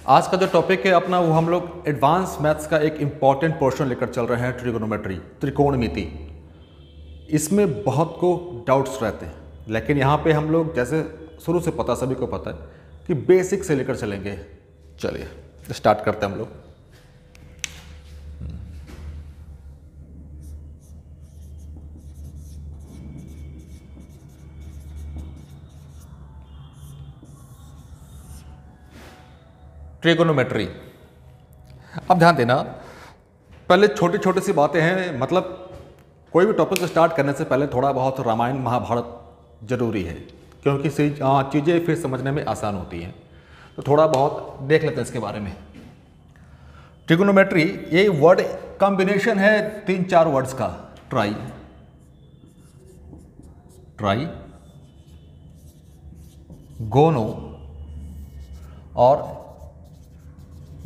आज का जो टॉपिक है अपना वो हम लोग एडवांस मैथ्स का एक इम्पॉर्टेंट पोर्शन लेकर चल रहे हैं, ट्रिगोनोमेट्री, त्रिकोणमिति। इसमें बहुत को डाउट्स रहते हैं, लेकिन यहाँ पे हम लोग जैसे शुरू से पता सभी को पता है कि बेसिक से लेकर चलेंगे। चलिए स्टार्ट करते हैं हम लोग। ट्रिगोनोमेट्री। अब ध्यान देना, पहले छोटी छोटी सी बातें हैं, मतलब कोई भी टॉपिक स्टार्ट करने से पहले थोड़ा बहुत रामायण महाभारत जरूरी है, क्योंकि चीज़ें फिर समझने में आसान होती हैं। तो थोड़ा बहुत देख लेते हैं इसके बारे में। ट्रिगोनोमेट्री ये वर्ड कॉम्बिनेशन है 3-4 वर्ड्स का। ट्राई, ट्राई, गोनो और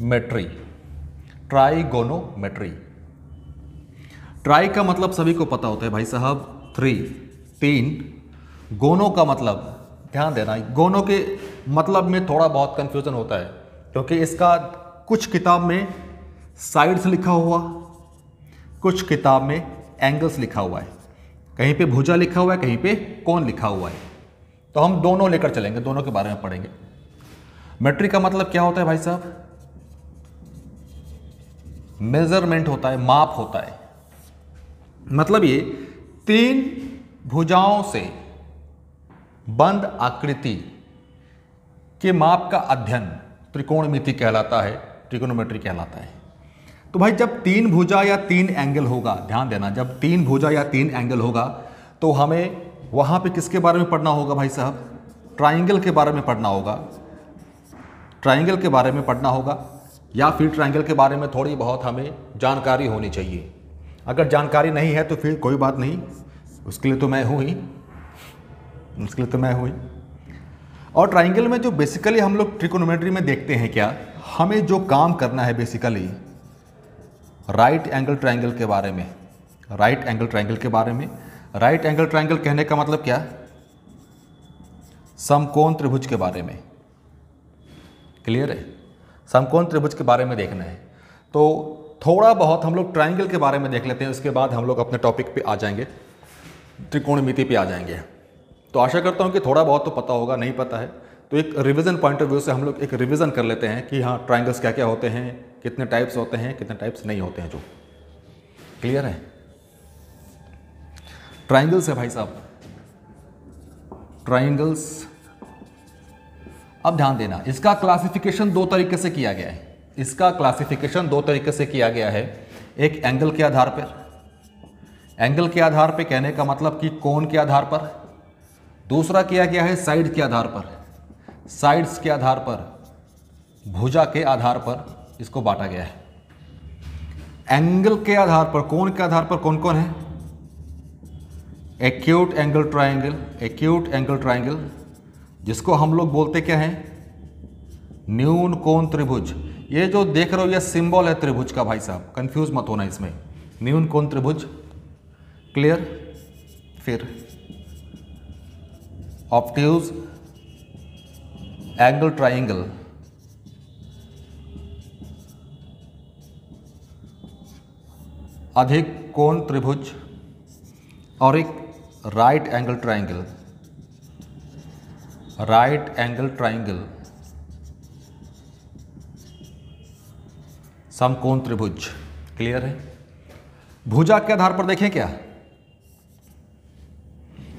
मेट्री। ट्राइगोनोमेट्री। ट्राई का मतलब सभी को पता होता है भाई साहब, 3। गोनो का मतलब, ध्यान देना, गोनो के मतलब में थोड़ा बहुत कंफ्यूजन होता है, क्योंकि इसका कुछ किताब में साइड्स लिखा हुआ, कुछ किताब में एंगल्स लिखा हुआ है, कहीं पे भुजा लिखा हुआ है, कहीं पे कोण लिखा हुआ है। तो हम दोनों लेकर चलेंगे, दोनों के बारे में पढ़ेंगे। मेट्री का मतलब क्या होता है भाई साहब? मेजरमेंट होता है, माप होता है। मतलब ये 3 भुजाओं से बंद आकृति के माप का अध्ययन त्रिकोणमिति कहलाता है, ट्रिगोनोमेट्री कहलाता है। तो भाई जब 3 भुजा या 3 एंगल होगा, ध्यान देना, जब 3 भुजा या 3 एंगल होगा तो हमें वहां पे किसके बारे में पढ़ना होगा भाई साहब? ट्राइंगल के बारे में पढ़ना होगा, ट्राइंगल के बारे में पढ़ना होगा, या फिर ट्राइंगल के बारे में थोड़ी बहुत हमें जानकारी होनी चाहिए। अगर जानकारी नहीं है तो फिर कोई बात नहीं, उसके लिए तो मैं हूँ ही, उसके लिए तो मैं हूँ ही। और ट्राइंगल में जो बेसिकली हम लोग ट्रिकोनोमेट्री में देखते हैं, क्या हमें जो काम करना है बेसिकली राइट एंगल ट्राइंगल के बारे में। राइट एंगल ट्राइंगल के बारे में, राइट एंगल ट्राइंगल कहने का मतलब क्या? समकोण त्रिभुज के बारे में। क्लियर है? समकोण त्रिभुज के बारे में देखना है। तो थोड़ा बहुत हम लोग ट्राइंगल के बारे में देख लेते हैं, उसके बाद हम लोग अपने टॉपिक पे आ जाएंगे, त्रिकोणमिति पे आ जाएंगे। तो आशा करता हूँ कि थोड़ा बहुत तो पता होगा, नहीं पता है तो एक रिवीजन पॉइंट ऑफ व्यू से हम लोग एक रिवीजन कर लेते हैं कि हाँ ट्राइंगल्स क्या क्या होते हैं, कितने टाइप्स होते हैं, कितने टाइप्स नहीं होते हैं। जो क्लियर है? ट्राइंगल्स है भाई साहब, ट्राइंगल्स। अब ध्यान देना, इसका क्लासिफिकेशन 2 तरीके से किया गया है। इसका क्लासिफिकेशन 2 तरीके से किया गया है। एक एंगल के आधार पर, एंगल के आधार पर कहने का मतलब कि कोण के आधार पर। दूसरा किया गया है साइड के आधार पर, साइड्स के आधार पर, भुजा के आधार पर इसको बांटा गया है। एंगल के आधार पर, कोण के आधार पर कौन कौन है? Acute angle triangle, acute angle triangle, जिसको हम लोग बोलते क्या है? न्यून कोण त्रिभुज। ये जो देख रहे हो ये सिंबल है त्रिभुज का भाई साहब, कंफ्यूज मत होना इसमें। न्यून कोण त्रिभुज। क्लियर? फिर ऑब्ट्यूज एंगल ट्राइंगल, अधिक कोण त्रिभुज, और एक right angle triangle, right angle triangle, समकोण त्रिभुज। क्लियर है? भुजा के आधार पर देखें क्या?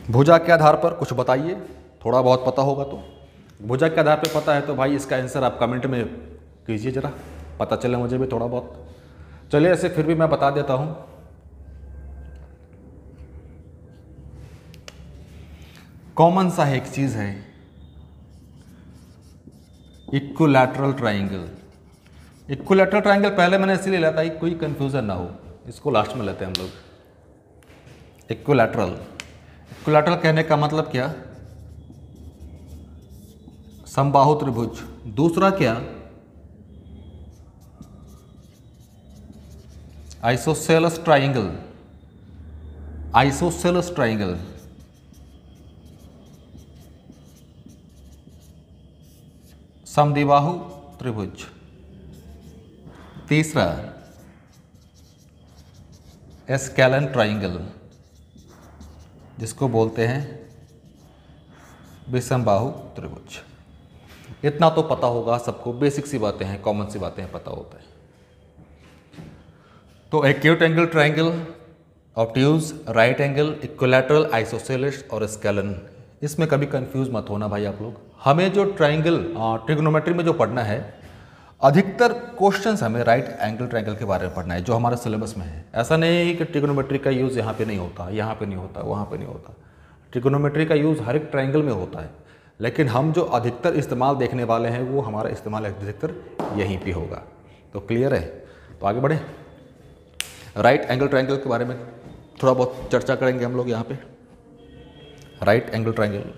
भुजा के आधार पर कुछ बताइए, थोड़ा बहुत पता होगा तो। भुजा के आधार पर पता है तो भाई इसका आंसर आप कमेंट में कीजिए, जरा पता चले मुझे भी थोड़ा बहुत। चलिए ऐसे फिर भी मैं बता देता हूं। कॉमन सा एक चीज है, इक्विलैटरल ट्राइंगल। इक्विलैटरल ट्राइंगल पहले मैंने इसीलिए लिया था कोई कंफ्यूजन ना हो, इसको लास्ट में लेते हैं हम लोग। इक्विलैटरल, इक्विलैटरल कहने का मतलब क्या? समबाहु त्रिभुज। दूसरा क्या? Isosceles triangle, isosceles triangle. समद्विबाहु त्रिभुज। तीसरा स्केलन ट्राइंगल, जिसको बोलते हैं विषमबाहु त्रिभुज। इतना तो पता होगा सबको, बेसिक सी बातें हैं, कॉमन सी बातें हैं, पता होता है। तो acute angle triangle, obtuse, right angle, equilateral, isosceles और स्केलन, इसमें कभी कंफ्यूज मत होना भाई आप लोग। हमें जो ट्राइंगल ट्रिग्नोमेट्री में जो पढ़ना है, अधिकतर क्वेश्चंस हमें राइट एंगल ट्राइंगल के बारे में पढ़ना है, जो हमारे सिलेबस में है। ऐसा नहीं है कि ट्रिग्नोमेट्री का यूज़ यहाँ पे नहीं होता, यहाँ पे नहीं होता, वहाँ पे नहीं होता। ट्रिग्नोमेट्री का यूज़ हर एक ट्राइंगल में होता है, लेकिन हम जो अधिकतर इस्तेमाल देखने वाले हैं वो हमारा इस्तेमाल अधिकतर यहीं पे होगा। तो क्लियर है? तो आगे बढ़े। राइट एंगल ट्राइंगल के बारे में थोड़ा बहुत चर्चा करेंगे हम लोग यहाँ पे। Right angle triangle,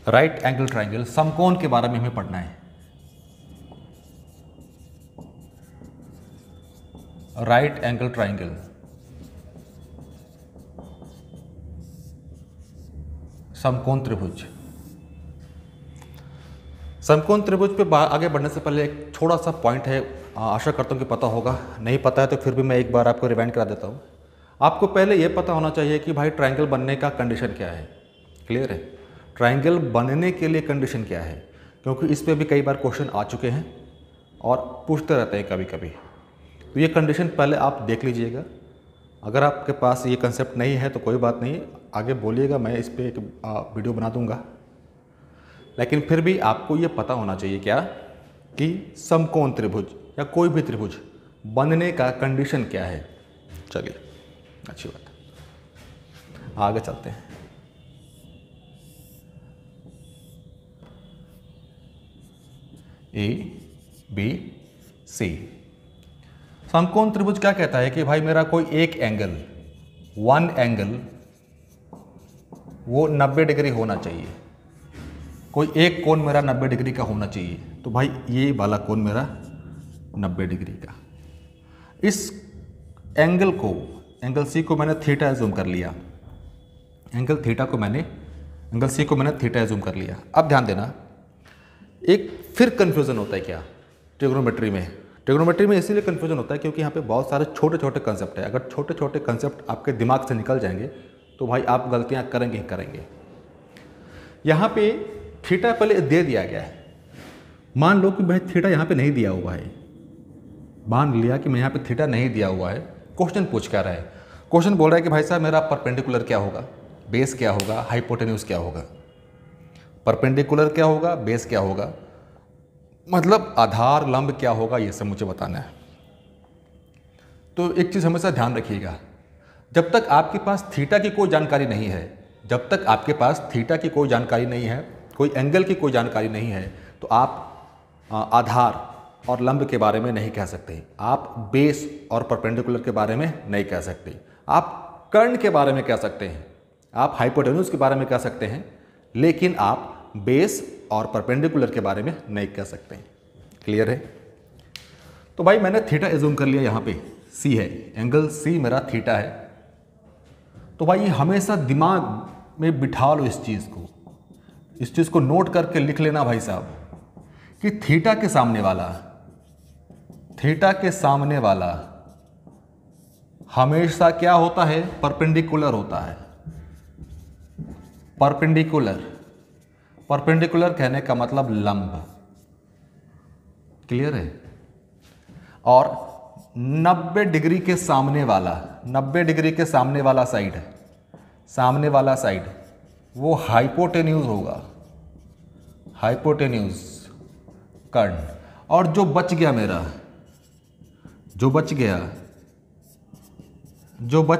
right angle triangle, समकोण के बारे में हमें पढ़ना है। राइट एंगल ट्राइंगल, समकोण त्रिभुज। समकोण त्रिभुज पे आगे बढ़ने से पहले एक छोटा सा पॉइंट है, आशा करता हूँ कि पता होगा, नहीं पता है तो फिर भी मैं एक बार आपको रिवाइंड करा देता हूँ। आपको पहले ये पता होना चाहिए कि भाई ट्राइंगल बनने का कंडीशन क्या है। क्लियर है? ट्राइंगल बनने के लिए कंडीशन क्या है, क्योंकि इस पे भी कई बार क्वेश्चन आ चुके हैं और पूछते रहते हैं कभी कभी। तो ये कंडीशन पहले आप देख लीजिएगा। अगर आपके पास ये कंसेप्ट नहीं है तो कोई बात नहीं, आगे बोलिएगा, मैं इस पर एक वीडियो बना दूंगा। लेकिन फिर भी आपको ये पता होना चाहिए क्या, कि समकोण त्रिभुज या कोई भी त्रिभुज बनने का कंडीशन क्या है। चलिए, अच्छी बात है, आगे चलते हैं। ए बी सी, समकोण त्रिभुज क्या कहता है कि भाई मेरा कोई एक एंगल, वन एंगल, वो 90 डिग्री होना चाहिए। कोई एक कोण मेरा 90 डिग्री का होना चाहिए। तो भाई ये वाला कोण मेरा 90 डिग्री का। इस एंगल को, एंगल सी को मैंने थीटा एज्यूम कर लिया, एंगल सी को मैंने थीटा एज्यूम कर लिया। अब ध्यान देना, एक फिर कन्फ्यूज़न होता है क्या ट्रिग्नोमेट्री में। ट्रिग्नोमेट्री में इसीलिए कन्फ्यूजन होता है क्योंकि यहाँ पे बहुत सारे छोटे छोटे कंसेप्ट है। अगर छोटे छोटे कंसेप्ट आपके दिमाग से निकल जाएंगे तो भाई आप गलतियाँ करेंगे ही करेंगे। यहाँ पे थीटा पहले दे दिया गया है, मान लो कि भाई थीटा यहाँ पे नहीं दिया हुआ है, मान लिया कि मैं यहाँ पे थीटा नहीं दिया हुआ है। क्वेश्चन पूछ क्या रहा है, क्वेश्चन बोल रहा है कि भाई साहब मेरा परपेंडिकुलर क्या होगा, बेस क्या होगा, हाइपोटेन्यूज क्या होगा। परपेंडिकुलर क्या होगा, बेस क्या होगा, मतलब आधार लंब क्या होगा, ये सब मुझे बताना है। तो एक चीज़ हमेशा ध्यान रखिएगा, जब तक आपके पास थीटा की कोई जानकारी नहीं है, जब तक आपके पास थीटा की कोई जानकारी नहीं है, कोई एंगल की कोई जानकारी नहीं है, तो आप आधार और लंब के बारे में नहीं कह सकते, आप बेस और परपेंडिकुलर के बारे में नहीं कह सकते, आप कर्ण के बारे में कह सकते हैं, आप हाइपोटेन्यूज के बारे में कह सकते हैं, लेकिन आप बेस और परपेंडिकुलर के बारे में नहीं कह सकते। क्लियर है? तो भाई मैंने थीटा एज्यूम कर लिया, यहाँ पे सी है, एंगल सी मेरा थीटा है। तो भाई ये हमेशा दिमाग में बिठा लो इस चीज़ को नोट करके लिख लेना भाई साहब, कि थीटा के सामने वाला हमेशा क्या होता है, परपेंडिकुलर होता है। परपेंडिकुलर कहने का मतलब लंब। क्लियर है? और 90 डिग्री के सामने वाला, 90 डिग्री के सामने वाला साइड वो हाइपोटेन्यूज होगा, हाइपोटेन्यूज कर्ण। और जो बच गया मेरा, जो बच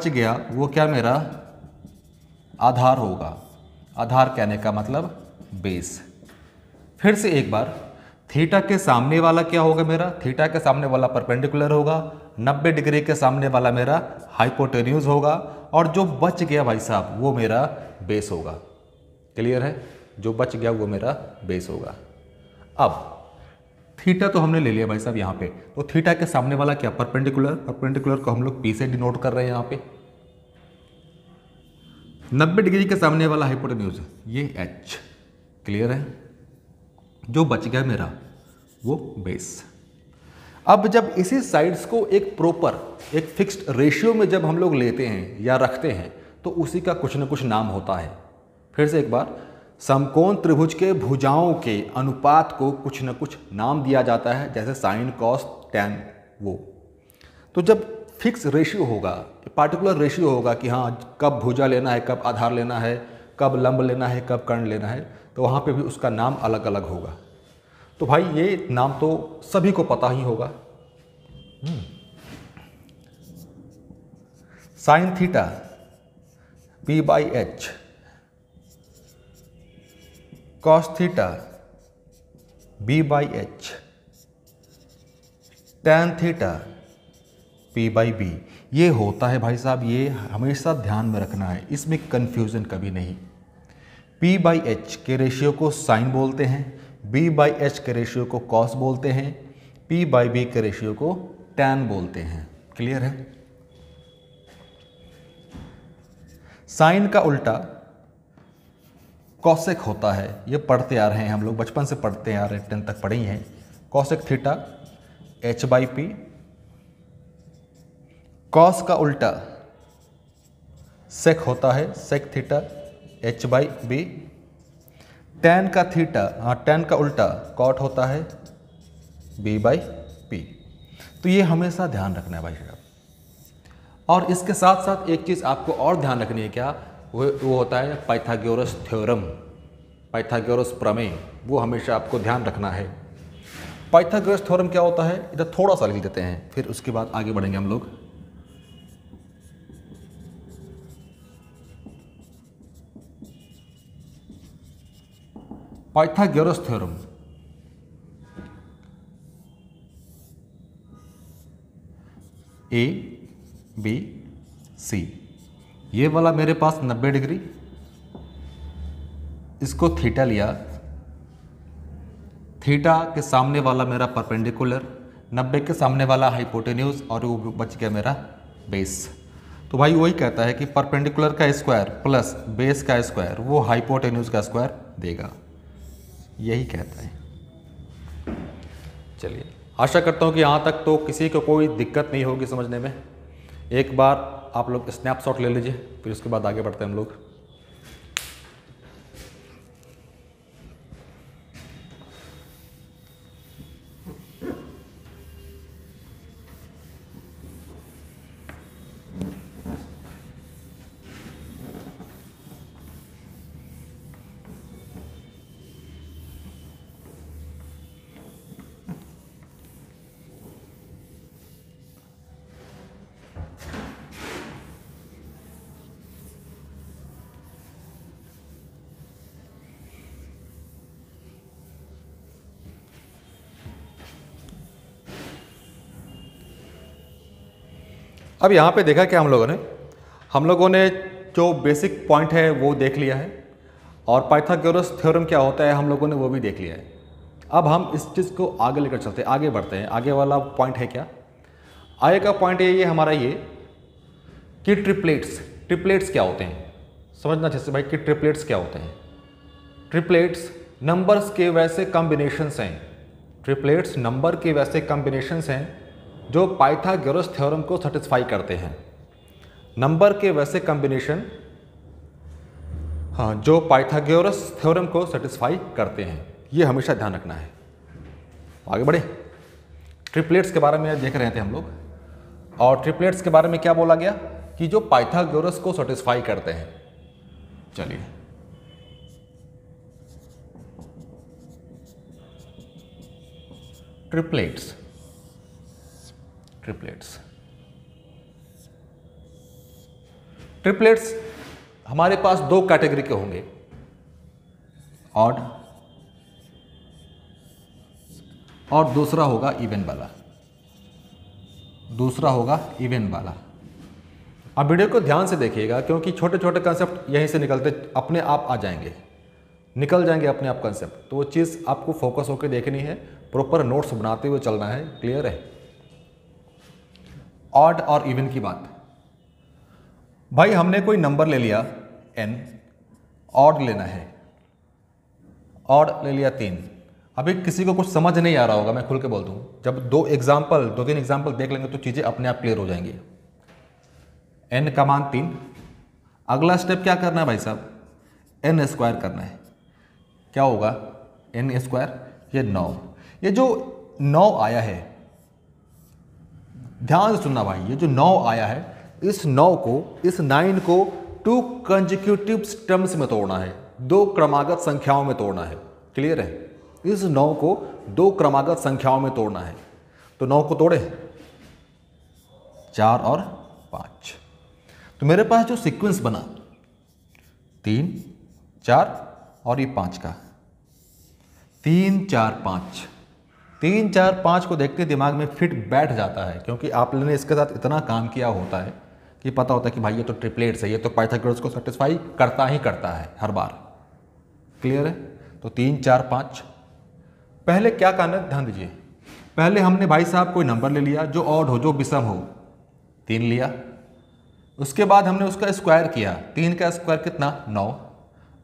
गया वो क्या मेरा आधार होगा। आधार कहने का मतलब बेस। फिर से एक बार, थीटा के सामने वाला क्या होगा मेरा, थीटा के सामने वाला परपेंडिकुलर होगा, 90 डिग्री के सामने वाला मेरा हाइपोटेन्यूज होगा, और जो बच गया भाई साहब वो मेरा बेस होगा। क्लियर है, जो बच गया वो मेरा बेस होगा। अब थीटा तो हमने ले लिया भाई साहब यहाँ पे, तो थीटा के सामने वाला क्या, परपेंडिकुलर। परपेंडिकुलर को हम लोग पी से डिनोट कर रहे हैं यहाँ पे। 90 डिग्री के सामने वाला हाइपोटेन्यूज ये एच। क्लियर है, जो बच गया मेरा वो बेस। अब जब इसी साइड्स को एक प्रॉपर, एक फिक्स्ड रेशियो में जब हम लोग लेते हैं या रखते हैं तो उसी का कुछ न कुछ नाम होता है। फिर से एक बार, समकोण त्रिभुज के भुजाओं के अनुपात को कुछ न कुछ नाम दिया जाता है, जैसे साइन, कॉस, टैन। वो तो जब फिक्स रेशियो होगा, पार्टिकुलर रेशियो होगा कि हाँ कब भुजा लेना है, कब आधार लेना है, कब लंब लेना है, कब कर्ण लेना है, तो वहाँ पे भी उसका नाम अलग अलग होगा। तो भाई ये नाम तो सभी को पता ही होगा। Sine theta P by H, cos theta B by H, tan theta P by B. ये होता है भाई साहब, ये हमेशा ध्यान में रखना है, इसमें कंफ्यूजन कभी नहीं। पी बाई एच के रेशियो को साइन बोलते हैं, बी बाई एच के रेशियो को कॉस बोलते हैं, पी बाई बी के रेशियो को टैन बोलते हैं। क्लियर है। साइन का उल्टा कॉसेक होता है, ये पढ़ते आ रहे हैं हम लोग, बचपन से पढ़ते आ रहे हैं, 10 तक पढ़े ही हैं। Cosec theta H by P. Cos का उल्टा सेक होता है, sec theta H by B. Tan का थीटा, टैन का उल्टा कॉट होता है, बी बाई पी। तो ये हमेशा ध्यान रखना है भाई साहब। और इसके साथ साथ एक चीज़ आपको और ध्यान रखनी है, क्या वो होता है पाइथागोरस थ्योरम, पाइथागोरस प्रमेय। वो हमेशा आपको ध्यान रखना है। पाइथागोरस थ्योरम क्या होता है, इधर थोड़ा सा लिख देते हैं, फिर उसके बाद आगे बढ़ेंगे हम लोग। Pythagoras theorem A B C, ये वाला मेरे पास 90 डिग्री, इसको थीटा लिया, थीटा के सामने वाला मेरा परपेंडिकुलर, 90 के सामने वाला हाइपोटेन्यूज, और वो बच गया मेरा बेस। तो भाई वही कहता है कि परपेंडिकुलर का स्क्वायर प्लस बेस का स्क्वायर वो हाइपोटेन्यूज का स्क्वायर देगा, यही कहता है। चलिए, आशा करता हूँ कि यहाँ तक तो किसी को कोई दिक्कत नहीं होगी समझने में। एक बार आप लोग स्नैपशॉट ले लीजिए, फिर उसके बाद आगे बढ़ते हैं हम लोग। अब यहाँ पे देखा क्या हम लोगों ने जो बेसिक पॉइंट है वो देख लिया है, और पाइथागोरस थ्योरम क्या होता है हम लोगों ने वो भी देख लिया है। अब हम इस चीज़ को आगे लेकर चलते हैं, आगे बढ़ते हैं। आगे वाला पॉइंट है क्या, आगे का पॉइंट ये हमारा ये कि ट्रिपलेट्स क्या होते हैं, समझना जैसे भाई कि ट्रिपलेट्स क्या होते हैं। ट्रिपलेट्स नंबर्स के वैसे कॉम्बिनेशंस हैं, ट्रिपलेट्स नंबर के वैसे कॉम्बिनेशंस हैं जो पाइथागोरस थ्योरम को सेटिस्फाई करते हैं। नंबर के वैसे कॉम्बिनेशन, हाँ, जो पाइथागोरस थ्योरम को सेटिस्फाई करते हैं, ये हमेशा ध्यान रखना है। आगे बढ़े, ट्रिपलेट्स के बारे में देख रहे थे हम लोग, और ट्रिपलेट्स के बारे में क्या बोला गया कि जो पाइथागोरस को सेटिस्फाई करते हैं। चलिए, ट्रिपलेट्स। ट्रिपलेट्स ट्रिपलेट्स हमारे पास दो कैटेगरी के होंगे, ऑड और दूसरा होगा इवन वाला। दूसरा होगा इवन वाला। अब वीडियो को ध्यान से देखिएगा क्योंकि छोटे छोटे कंसेप्ट यहीं से निकलते अपने आप आ जाएंगे, निकल जाएंगे अपने आप कंसेप्ट। तो वो चीज़ आपको फोकस होकर देखनी है, प्रॉपर नोट्स बनाते हुए चलना है। क्लियर है? ऑड और इवन की बात, भाई हमने कोई नंबर ले लिया n, ऑड लेना है, ऑड ले लिया 3। अभी किसी को कुछ समझ नहीं आ रहा होगा, मैं खुल के बोल दूँ, जब दो तीन एग्जाम्पल देख लेंगे तो चीज़ें अपने आप क्लियर हो जाएंगी। n का मान 3, अगला स्टेप क्या करना है भाई साहब, n स्क्वायर करना है। क्या होगा n स्क्वायर, ये 9। ये जो 9 आया है, ध्यान से सुनना भाई, ये जो 9 आया है, इस 9 को, इस 9 को 2 कंसेक्यूटिव टर्म्स में तोड़ना है, 2 क्रमागत संख्याओं में तोड़ना है। क्लियर है? इस 9 को 2 क्रमागत संख्याओं में तोड़ना है। तो 9 को तोड़े, 4 और 5। तो मेरे पास जो सीक्वेंस बना 3, 4 और ये 5 का, 3, 4, 5, 3, 4, 5 को देखते दिमाग में फिट बैठ जाता है क्योंकि आपने इसके साथ इतना काम किया होता है कि पता होता है कि भाई ये तो ट्रिपलेट्स है, ये तो पाइथागोरस को सेटिस्फाई करता ही करता है हर बार। क्लियर है? तो 3, 4, 5। पहले क्या करना है, ध्यान दीजिए। पहले हमने भाई साहब कोई नंबर ले लिया जो ऑड हो, जो विषम हो, 3 लिया। उसके बाद हमने उसका स्क्वायर किया, 3 का स्क्वायर कितना, 9।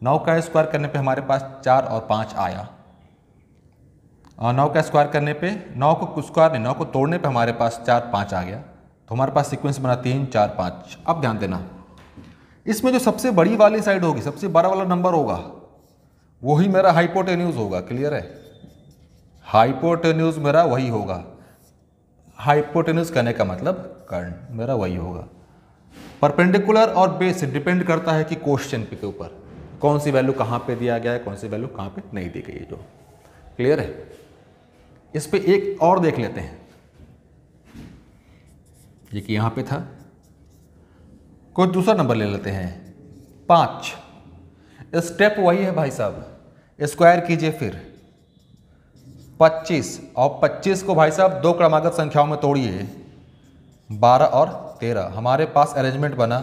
9 का स्क्वायर करने पे हमारे पास 4 और 5 आया। और 9 का स्क्वायर करने पे, 9 को स्क्वायर नहीं, 9 को तोड़ने पे हमारे पास 4, 5 आ गया। तो हमारे पास सीक्वेंस बना 3, 4, 5। अब ध्यान देना, इसमें जो सबसे बड़ी वाली साइड होगी, सबसे बड़ा वाला नंबर होगा, वही मेरा हाइपोटेन्यूज होगा। क्लियर है? हाइपोटेन्यूज मेरा वही होगा। हाइपोटेन्यूज करने का मतलब कर्ण मेरा वही होगा। परपेंडिकुलर और बेस डिपेंड करता है कि क्वेश्चन के ऊपर कौन सी वैल्यू कहाँ पे दिया गया है, कौन सी वैल्यू कहाँ पे नहीं दी गई है। जो क्लियर है? इस पे एक और देख लेते हैं, ये कि यहां पे था, कोई दूसरा नंबर ले लेते हैं 5। स्टेप वही है भाई साहब, स्क्वायर कीजिए फिर 25, और 25 को भाई साहब 2 क्रमागत संख्याओं में तोड़िए, 12 और 13। हमारे पास अरेंजमेंट बना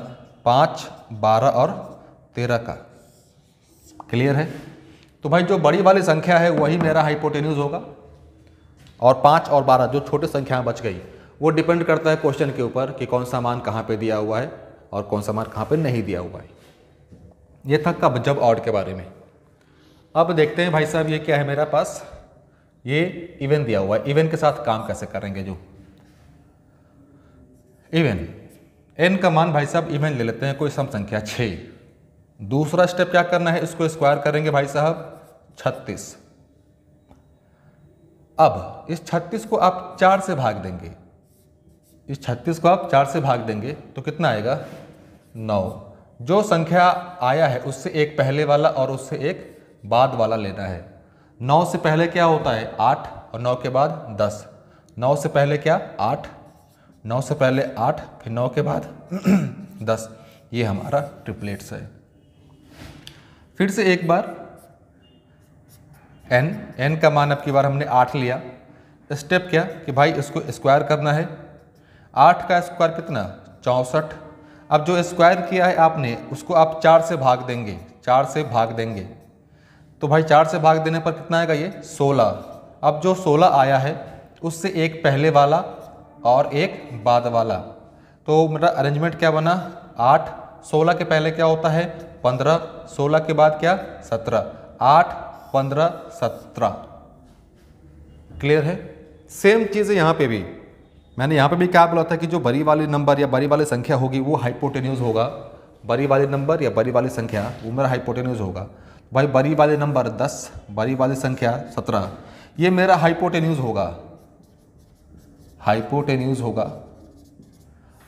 5, 12 और 13 का। क्लियर है? तो भाई जो बड़ी वाली संख्या है वही मेरा हाइपोटेन्यूज होगा, और 5 और 12 जो छोटी संख्याएं बच गई वो डिपेंड करता है क्वेश्चन के ऊपर कि कौन सा मान कहाँ पे दिया हुआ है और कौन सा मान कहाँ पे नहीं दिया हुआ है। ये था कब, जब ऑड के बारे में। अब देखते हैं भाई साहब ये क्या है मेरा पास, ये इवन दिया हुआ है। इवन के साथ काम कैसे करेंगे, जो इवन n का मान भाई साहब इवन ले लेते हैं, कोई सम संख्या 6। दूसरा स्टेप क्या करना है, इसको स्क्वायर करेंगे भाई साहब 36। अब इस 36 को आप 4 से भाग देंगे, इस 36 को आप 4 से भाग देंगे तो कितना आएगा, 9। जो संख्या आया है उससे एक पहले वाला और उससे एक बाद वाला लेना है। 9 से पहले क्या होता है, 8, और 9 के बाद 10। 9 से पहले क्या, 8, 9 से पहले 8, फिर 9 के बाद 10। ये हमारा ट्रिपलेट्स है। फिर से एक बार n का मान अब की बार हमने 8 लिया। स्टेप क्या कि भाई इसको स्क्वायर करना है। 8 का स्क्वायर कितना, 64। अब जो स्क्वायर किया है आपने उसको आप 4 से भाग देंगे, 4 से भाग देंगे तो भाई 4 से भाग देने पर कितना आएगा, ये 16। अब जो 16 आया है उससे एक पहले वाला और एक बाद वाला। तो मेरा अरेंजमेंट क्या बना, 8, 16 के पहले क्या होता है, 15, 16 के बाद क्या, 17, 8, 15, 17। क्लियर है? सेम चीज़ है यहाँ पे भी। मैंने यहाँ पे भी क्या बोला था कि जो बड़ी वाली नंबर या बड़ी वाली संख्या होगी वो हाइपोटेन्यूज होगा। बड़ी वाली नंबर या बड़ी वाली संख्या वो मेरा हाइपोटेन्यूज होगा। भाई बड़ी वाले नंबर 10, बड़ी वाली संख्या 17, ये मेरा हाइपोटेन्यूज होगा, हाइपोटेन्यूज होगा।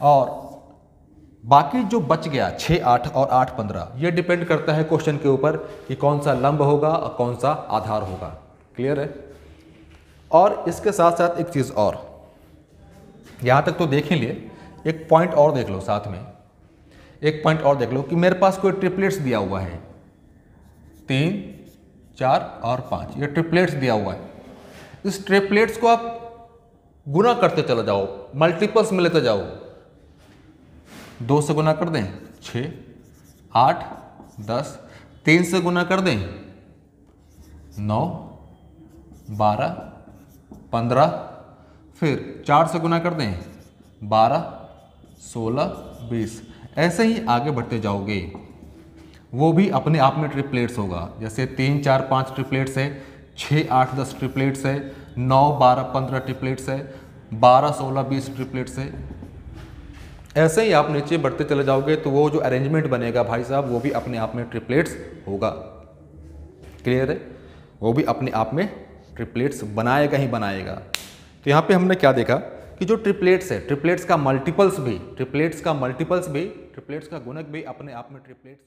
और बाकी जो बच गया 6, 8 और 8, 15, ये डिपेंड करता है क्वेश्चन के ऊपर कि कौन सा लंब होगा और कौन सा आधार होगा। क्लियर है? और इसके साथ साथ एक चीज़ और, यहाँ तक तो देख ही लिए, एक पॉइंट और देख लो साथ में, एक पॉइंट और देख लो कि मेरे पास कोई ट्रिपलेट्स दिया हुआ है 3, 4 और 5, ये ट्रिपलेट्स दिया हुआ है। इस ट्रिपलेट्स को आप गुना करते चले जाओ, मल्टीपल्स में लेते जाओ। 2 से गुना कर दें 6, 8, 10, 3 से गुना कर दें 9, 12, 15, फिर 4 से गुना कर दें 12, 16, 20, ऐसे ही आगे बढ़ते जाओगे। वो भी अपने आप में ट्रिपलेट्स होगा। जैसे 3, 4, 5 ट्रिपलेट्स है, 6, 8, 10 ट्रिपलेट्स है, 9, 12, 15 ट्रिपलेट्स है, 12, 16, 20 ट्रिपलेट्स है। ऐसे ही आप नीचे बढ़ते चले जाओगे तो वो जो अरेंजमेंट बनेगा भाई साहब, वो भी अपने आप में ट्रिपलेट्स होगा। क्लियर है? वो भी अपने आप में ट्रिपलेट्स बनाएगा ही बनाएगा। तो यहाँ पे हमने क्या देखा कि जो ट्रिपलेट्स है, ट्रिपलेट्स का मल्टीपल्स भी, ट्रिपलेट्स का गुणक भी अपने आप में ट्रिपलेट्स